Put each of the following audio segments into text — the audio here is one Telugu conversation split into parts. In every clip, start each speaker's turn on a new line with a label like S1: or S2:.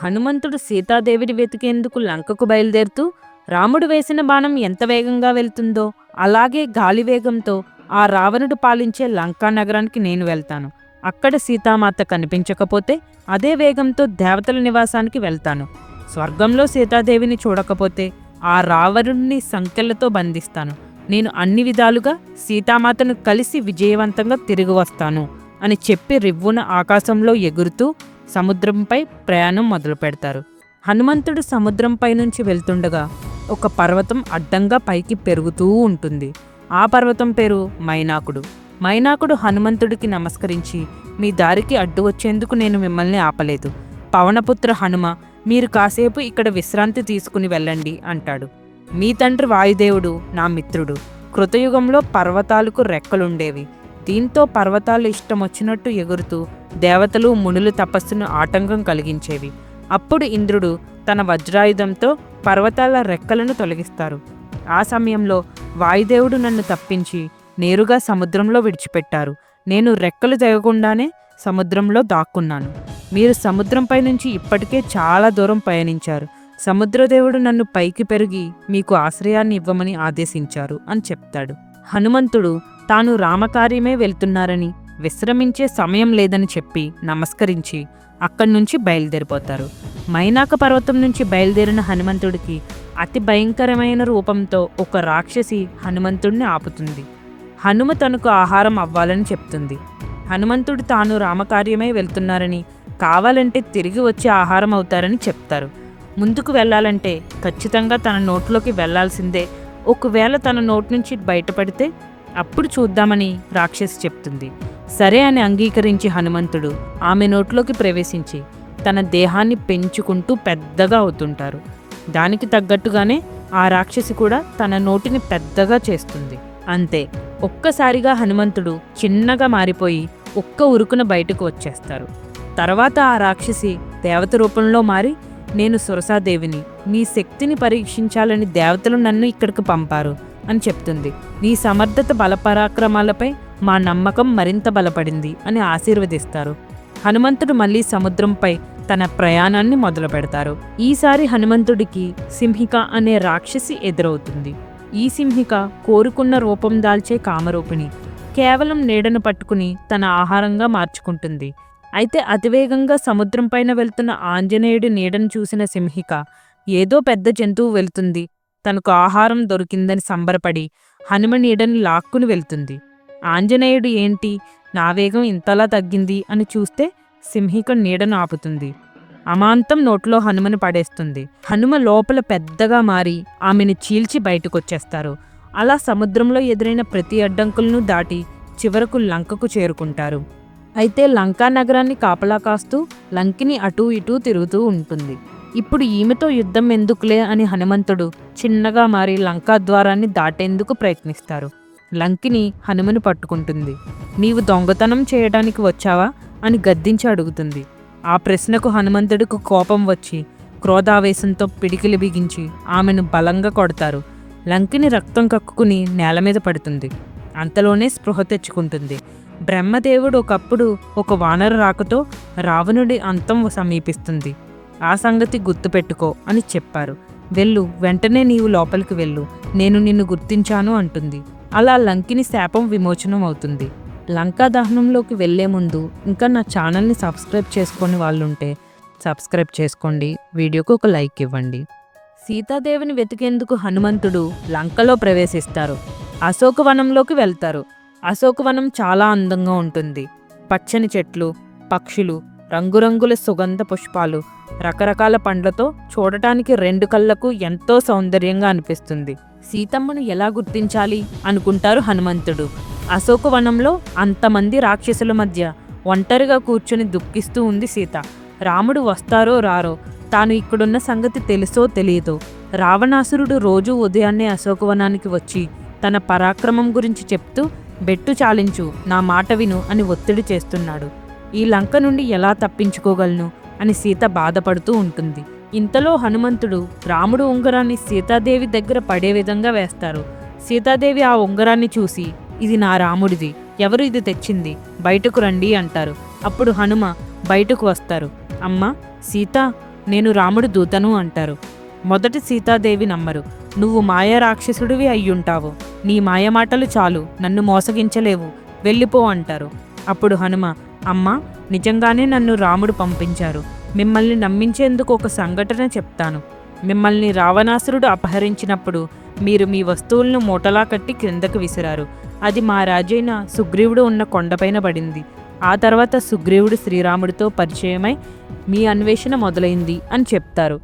S1: హనుమంతుడు సీతాదేవిని వెతికేందుకు లంకకు బయలుదేరుతూ రాముడు వేసిన బాణం ఎంత వేగంగా వెళ్తుందో అలాగే గాలి వేగంతో ఆ రావణుడు పాలించే లంకా నగరానికి నేను వెళ్తాను. అక్కడ సీతామాత కనిపించకపోతే అదే వేగంతో దేవతల నివాసానికి వెళ్తాను. స్వర్గంలో సీతాదేవిని చూడకపోతే ఆ రావణుడిని సంకెళ్లతో బంధిస్తాను. నేను అన్ని విధాలుగా సీతామాతను కలిసి విజయవంతంగా తిరిగి వస్తాను అని చెప్పి రివ్వున ఆకాశంలో ఎగురుతూ సముద్రంపై ప్రయాణం మొదలు పెడతారు. హనుమంతుడు సముద్రంపై నుంచి వెళ్తుండగా ఒక పర్వతం అడ్డంగా పైకి పెరుగుతూ ఉంటుంది. ఆ పర్వతం పేరు మైనాకుడు. మైనాకుడు హనుమంతుడికి నమస్కరించి, మీ దారికి అడ్డు వచ్చేందుకు నేను మిమ్మల్ని ఆపలేదు. పవనపుత్ర హనుమ, మీరు కాసేపు ఇక్కడ విశ్రాంతి తీసుకుని వెళ్ళండి అంటాడు. మీ తండ్రి వాయుదేవుడు నా మిత్రుడు. కృతయుగంలో పర్వతాలకు రెక్కలుండేవి. దీంతో పర్వతాలు ఇష్టం వచ్చినట్టు ఎగురుతూ దేవతలు మునులు తపస్సును ఆటంకం కలిగించేవి. అప్పుడు ఇంద్రుడు తన వజ్రాయుధంతో పర్వతాల రెక్కలను తొలగిస్తారు. ఆ సమయంలో వాయుదేవుడు నన్ను తప్పించి నేరుగా సముద్రంలో విడిచిపెట్టారు. నేను రెక్కలు తెగకుండానే సముద్రంలో దాక్కున్నాను. మీరు సముద్రంపై నుంచి ఇప్పటికే చాలా దూరం పయనించారు. సముద్రదేవుడు నన్ను పైకి పెరిగి మీకు ఆశ్రయాన్ని ఇవ్వమని ఆదేశించారు అని చెప్తాడు. హనుమంతుడు తాను రామకార్యమే వెళ్తున్నారని, విశ్రమించే సమయం లేదని చెప్పి నమస్కరించి అక్కడి నుంచి బయలుదేరిపోతారు. మైనాక పర్వతం నుంచి బయలుదేరిన హనుమంతుడికి అతి భయంకరమైన రూపంతో ఒక రాక్షసి హనుమంతుడిని ఆపుతుంది. హనుమ తనకు ఆహారం అవ్వాలని చెప్తుంది. హనుమంతుడు తాను రామకార్యమై వెళ్తున్నారని, కావాలంటే తిరిగి వచ్చి ఆహారం అవుతారని చెప్తారు. ముందుకు వెళ్ళాలంటే ఖచ్చితంగా తన నోట్లోకి వెళ్లాల్సిందే. ఒకవేళ తన నోటి నుంచి బయటపడితే అప్పుడు చూద్దామని రాక్షసి చెప్తుంది. సరే అని అంగీకరించి హనుమంతుడు ఆమె నోట్లోకి ప్రవేశించి తన దేహాన్ని పెంచుకుంటూ పెద్దగా అవుతుంటారు. దానికి తగ్గట్టుగానే ఆ రాక్షసి కూడా తన నోటిని పెద్దగా చేస్తుంది. అంతే, ఒక్కసారిగా హనుమంతుడు చిన్నగా మారిపోయి ఒక్క ఉరుకున బయటకు వచ్చేస్తారు. తర్వాత ఆ రాక్షసి దేవత రూపంలో మారి, నేను సురసాదేవిని, నీ శక్తిని పరీక్షించాలని దేవతలు నన్ను ఇక్కడికి పంపారు అని చెప్తుంది. నీ సమర్థత బలపరాక్రమాలపై మా నమ్మకం మరింత బలపడింది అని ఆశీర్వదిస్తారు. హనుమంతుడు మళ్ళీ సముద్రంపై తన ప్రయాణాన్ని మొదలు పెడతారు. ఈసారి హనుమంతుడికి సింహిక అనే రాక్షసి ఎదురవుతుంది. ఈ సింహిక కోరుకున్న రూపం దాల్చే కామరూపిణి. కేవలం నీడను పట్టుకుని తన ఆహారంగా మార్చుకుంటుంది. అయితే అతివేగంగా సముద్రం పైన వెళ్తున్న ఆంజనేయుడి నీడను చూసిన సింహిక, ఏదో పెద్ద జంతువు వెళ్తుంది, తనకు ఆహారం దొరికిందని సంబరపడి హనుమ నీడని లాక్కుని వెళ్తుంది. ఆంజనేయుడు ఏంటి, నా వేగం ఇంతలా తగ్గింది అని చూస్తే సింహిక నీడను ఆపుతుంది. అమాంతం నోట్లో హనుమని పడేస్తుంది. హనుమ లోపల పెద్దగా మారి ఆమెను చీల్చి బయటకొచ్చేస్తారు. అలా సముద్రంలో ఎదురైన ప్రతి అడ్డంకులను దాటి చివరకు లంకకు చేరుకుంటారు. అయితే లంకా నగరాన్ని కాపలా కాస్తూ లంకిని అటూ ఇటూ తిరుగుతూ ఉంటుంది. ఇప్పుడు ఈమెతో యుద్ధం ఎందుకులే అని హనుమంతుడు చిన్నగా మారి లంకా ద్వారాన్ని దాటేందుకు ప్రయత్నిస్తారు. లంకిని హనుమను పట్టుకుంటుంది. నీవు దొంగతనం చేయడానికి వచ్చావా అని గద్దించి అడుగుతుంది. ఆ ప్రశ్నకు హనుమంతుడికి కోపం వచ్చి క్రోధావేశంతో పిడికిలి బిగించి ఆమెను బలంగా కొడతారు. లంకిని రక్తం కక్కుకుని నేల మీద పడుతుంది. అంతలోనే స్పృహ తెచ్చుకుంటుంది. బ్రహ్మదేవుడు ఒకప్పుడు ఒక వానర రాకతో రావణుడి అంతం సమీపిస్తుంది. ఆ సంగతి గుర్తుపెట్టుకో అని చెప్పారు. వెళ్ళు, వెంటనే నీవు లోపలికి వెళ్ళు, నేను నిన్ను గుర్తించాను అంటుంది. అలా లంకిని శాపం విమోచనం అవుతుంది. లంకా దహనంలోకి వెళ్లే ముందు ఇంకా నా ఛానల్ని సబ్స్క్రైబ్ చేసుకొని వాళ్ళుంటే సబ్స్క్రైబ్ చేసుకోండి, వీడియోకి ఒక లైక్ ఇవ్వండి. సీతాదేవిని వెతికేందుకు హనుమంతుడు లంకలో ప్రవేశిస్తారు. అశోకవనంలోకి వెళ్తారు. అశోకవనం చాలా అందంగా ఉంటుంది. పచ్చని చెట్లు, పక్షులు, రంగురంగుల సుగంధ పుష్పాలు, రకరకాల పండ్లతో చూడటానికి రెండు కళ్ళకు ఎంతో సౌందర్యంగా అనిపిస్తుంది. సీతమ్మను ఎలా గుర్తించాలి అనుకుంటారు హనుమంతుడు. అశోకవనంలో అంతమంది రాక్షసుల మధ్య ఒంటరిగా కూర్చుని దుఃఖిస్తూ ఉంది సీత. రాముడు వస్తారో రారో, తాను ఇక్కడున్న సంగతి తెలుసో తెలియదో. రావణాసురుడు రోజూ ఉదయాన్నే అశోకవనానికి వచ్చి తన పరాక్రమం గురించి చెప్తూ, బెట్టు చాలించు, నా మాట విను అని ఒత్తిడి చేస్తున్నాడు. ఈ లంక నుండి ఎలా తప్పించుకోగలను అని సీత బాధపడుతూ ఉంటుంది. ఇంతలో హనుమంతుడు రాముడు ఉంగరాన్ని సీతాదేవి దగ్గర పడే విధంగా వేస్తారు. సీతాదేవి ఆ ఉంగరాన్ని చూసి, ఇది నా రాముడిది, ఎవరు ఇది తెచ్చింది, బయటకు రండి అంటారు. అప్పుడు హనుమ బయటకు వస్తారు. అమ్మ సీత, నేను రాముడు దూతను అంటారు. మొదటి సీతాదేవి నమ్మరు. నువ్వు మాయా రాక్షసుడివి అయ్యుంటావు, నీ మాయమాటలు చాలు, నన్ను మోసగించలేవు, వెళ్ళిపో అంటారు. అప్పుడు హనుమ, అమ్మా, నిజంగానే నన్ను రాముడు పంపించారు. మిమ్మల్ని నమ్మించేందుకు ఒక సంఘటన చెప్తాను. మిమ్మల్ని రావణాసురుడు అపహరించినప్పుడు మీరు మీ వస్తువులను మూటలా కట్టి క్రిందకు విసిరారు. అది మా రాజైన సుగ్రీవుడు ఉన్న కొండపైన పడింది. ఆ తర్వాత సుగ్రీవుడు శ్రీరాముడితో పరిచయమై మీ అన్వేషణ మొదలైంది అని చెప్తారు.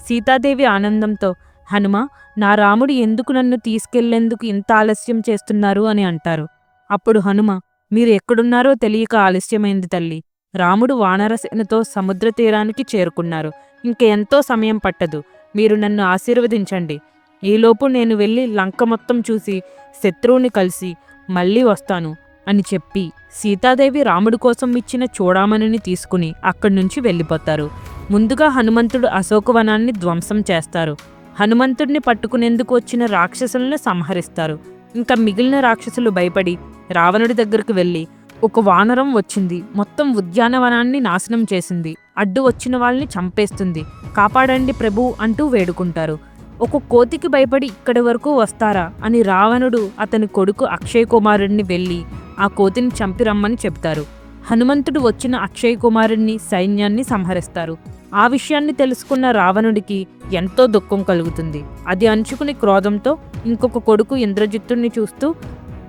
S1: సీతాదేవి ఆనందంతో, హనుమ, నా రాముడు ఎందుకు నన్ను తీసుకెళ్లేందుకు ఇంత ఆలస్యం చేస్తున్నారు అని అంటారు. అప్పుడు హనుమ, మీరు ఎక్కడున్నారో తెలియక ఆలస్యమైంది తల్లి. రాముడు వానరసేనతో సముద్ర తీరానికి చేరుకున్నారు. ఇంక ఎంతో సమయం పట్టదు. మీరు నన్ను ఆశీర్వదించండి. ఈలోపు నేను వెళ్ళి లంక మొత్తం చూసి శత్రువుని కలిసి మళ్ళీ వస్తాను అని చెప్పి సీతాదేవి రాముడి కోసం ఇచ్చిన చూడామణిని తీసుకుని అక్కడి నుంచి వెళ్ళిపోతారు. ముందుగా హనుమంతుడు అశోకవనాన్ని ధ్వంసం చేస్తారు. హనుమంతుడిని పట్టుకునేందుకు వచ్చిన రాక్షసులను సంహరిస్తారు. ఇంకా మిగిలిన రాక్షసులు భయపడి రావణుడి దగ్గరకు వెళ్ళి, ఒక వానరం వచ్చింది, మొత్తం ఉద్యానవనాన్ని నాశనం చేసింది, అడ్డు వచ్చిన వాళ్ళని చంపేస్తుంది, కాపాడండి ప్రభు అంటూ వేడుకుంటారు. ఒక కోతికి భయపడి ఇక్కడి వరకు వస్తారా అని రావణుడు అతని కొడుకు అక్షయ్ కుమారుడిని వెళ్ళి ఆ కోతిని చంపి రమ్మని చెప్తారు. హనుమంతుడు వచ్చిన అక్షయ్ కుమారుడిని సైన్యాన్ని సంహరిస్తారు. ఆ విషయాన్ని తెలుసుకున్న రావణుడికి ఎంతో దుఃఖం కలుగుతుంది. అది అంచుకుని క్రోధంతో ఇంకొక కొడుకు ఇంద్రజిత్తుడిని చూస్తూ,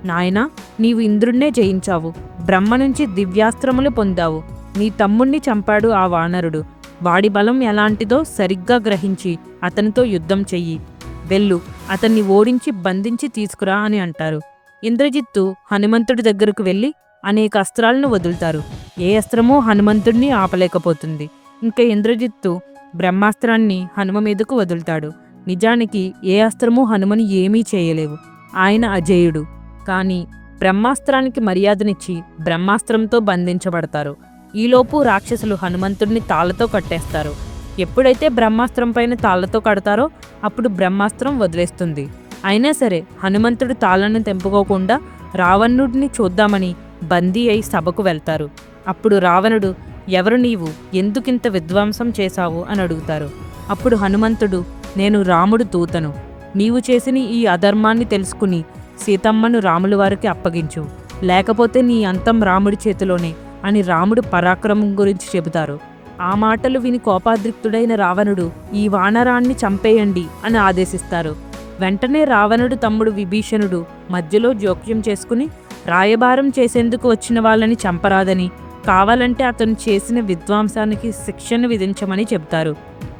S1: నాయనా, నీవు ఇంద్రుణ్ణే జయించావు, బ్రహ్మ నుంచి దివ్యాస్త్రములు పొందావు, నీ తమ్ముణ్ణి చంపాడు ఆ వానరుడు, వాడి బలం ఎలాంటిదో సరిగ్గా గ్రహించి అతనితో యుద్ధం చెయ్యి, వెళ్ళు, అతన్ని ఓడించి బంధించి తీసుకురా అని అంటారు. ఇంద్రజిత్తు హనుమంతుడి దగ్గరకు వెళ్ళి అనేక అస్త్రాలను వదులుతారు. ఏ అస్త్రమూ హనుమంతుడిని ఆపలేకపోతుంది. ఇంకా ఇంద్రజిత్తు బ్రహ్మాస్త్రాన్ని హనుమ మీదకు వదులుతాడు. నిజానికి ఏ అస్త్రమూ హనుమని ఏమీ చేయలేవు. ఆయన అజేయుడు. కానీ బ్రహ్మాస్త్రానికి మర్యాదనిచ్చి బ్రహ్మాస్త్రంతో బంధించబడతారు. ఈలోపు రాక్షసులు హనుమంతుడిని తాళ్లతో కట్టేస్తారు. ఎప్పుడైతే బ్రహ్మాస్త్రం పైన తాళ్లతో కడతారో అప్పుడు బ్రహ్మాస్త్రం వదిలేస్తుంది. అయినా సరే హనుమంతుడు తాళ్లను తెంపుకోకుండా రావణుడిని చూద్దామని బందీ అయి సభకు వెళ్తారు. అప్పుడు రావణుడు, ఎవరు నీవు, ఎందుకింత విధ్వంసం చేశావు అని అడుగుతారు. అప్పుడు హనుమంతుడు, నేను రాముడు దూతను, నీవు చేసిన ఈ అధర్మాన్ని తెలుసుకుని సీతమ్మను రాముల వారికి అప్పగించు, లేకపోతే నీ అంతం రాముడి చేతిలోనే అని రాముడు పరాక్రమం గురించి చెబుతారు. ఆ మాటలు విని కోపాద్రిక్తుడైన రావణుడు, ఈ వానరాన్ని చంపేయండి అని ఆదేశిస్తారు. వెంటనే రావణుడు తమ్ముడు విభీషణుడు మధ్యలో జోక్యం చేసుకుని, రాయబారం చేసేందుకు వచ్చిన వాళ్ళని చంపరాదని, కావాలంటే అతను చేసిన విధ్వంసానికి శిక్షను విధించమని చెబుతారు.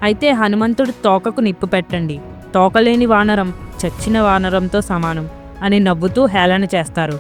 S1: అయితే హనుమంతుడు తోకకు నిప్పు పెట్టండి, తోకలేని వానరం చచ్చిన వానరంతో సమానం అని నవ్వుతూ హేళన చేస్తారు.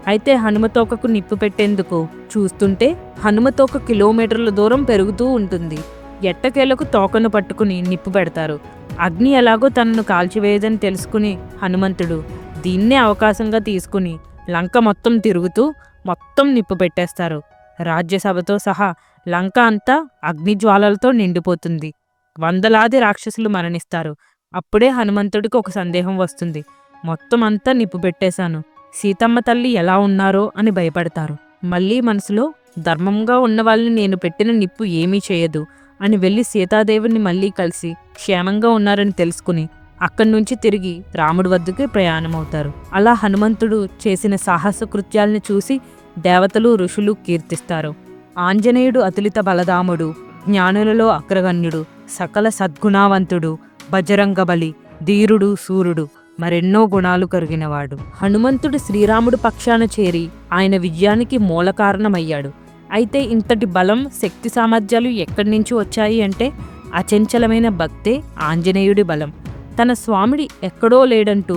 S1: అయితే హనుమతోకకు నిప్పు పెట్టేందుకు చూస్తుంటే హనుమతోక కిలోమీటర్ల దూరం పెరుగుతూ ఉంటుంది. ఎట్టకేలకు తోకను పట్టుకుని నిప్పు పెడతారు. అగ్ని ఎలాగో తనను కాల్చివేయదని తెలుసుకుని హనుమంతుడు దీన్నే అవకాశంగా తీసుకుని లంక మొత్తం తిరుగుతూ మొత్తం నిప్పు పెట్టేస్తారు. రాజ్యసభతో సహా లంక అంతా అగ్నిజ్వాలలతో నిండిపోతుంది. వందలాది రాక్షసులు మరణిస్తారు. అప్పుడే హనుమంతుడికి ఒక సందేహం వస్తుంది. మొత్తం అంతా నిప్పు పెట్టేశాను, సీతమ్మ తల్లి ఎలా ఉన్నారో అని భయపడతారు. మళ్ళీ మనసులో, ధర్మంగా ఉన్న వాళ్ళని నేను పెట్టిన నిప్పు ఏమీ చేయదు అని వెళ్ళి సీతాదేవిని మళ్ళీ కలిసి క్షేమంగా ఉన్నారని తెలుసుకుని అక్కడి నుంచి తిరిగి రాముడి వద్దకు ప్రయాణమవుతారు. అలా హనుమంతుడు చేసిన సాహస కృత్యాలను చూసి దేవతలు ఋషులు కీర్తిస్తారు. ఆంజనేయుడు అతులిత బలదాముడు, జ్ఞానులలో అగ్రగణ్యుడు, సకల సద్గుణావంతుడు, బజరంగబలి, ధీరుడు, సూర్యుడు, మరెన్నో గుణాలు కలిగినవాడు. హనుమంతుడు శ్రీరాముడు పక్షాన చేరి ఆయన విజయానికి మూల కారణమయ్యాడు. అయితే ఇంతటి బలం, శక్తి సామర్థ్యాలు ఎక్కడి నుంచి వచ్చాయి అంటే అచంచలమైన భక్తే ఆంజనేయుడి బలం. తన స్వామిడి ఎక్కడో లేడంటూ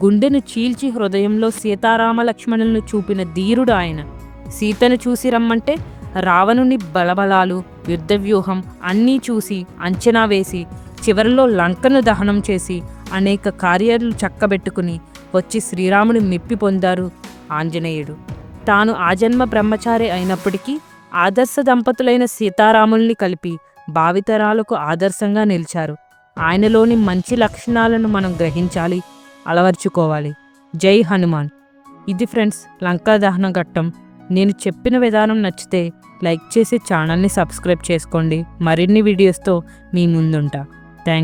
S1: గుండెను చీల్చి హృదయంలో సీతారామ లక్ష్మణులను చూపిన ధీరుడు ఆయన. సీతను చూసి రమ్మంటే రావణుని బలబలాలు, యుద్ధవ్యూహం అన్నీ చూసి అంచనా వేసి చివరిలో లంకను దహనం చేసి అనేక కార్యాలు చక్కబెట్టుకుని వచ్చి శ్రీరాముని మెప్పి పొందారు ఆంజనేయుడు. తాను ఆజన్మ బ్రహ్మచారి అయినప్పటికీ ఆదర్శ దంపతులైన సీతారాముల్ని కలిపి భావితరాలకు ఆదర్శంగా నిలిచారు. ఆయనలోని మంచి లక్షణాలను మనం గ్రహించాలి, అలవర్చుకోవాలి. జై హనుమాన్. ఇది ఫ్రెండ్స్ లంకా దహన ఘట్టం. నేను చెప్పిన విధానం నచ్చితే లైక్ చేసి ఛానల్ని సబ్స్క్రైబ్ చేసుకోండి. మరిన్ని వీడియోస్తో మీ ముందుంటా. థ్యాంక్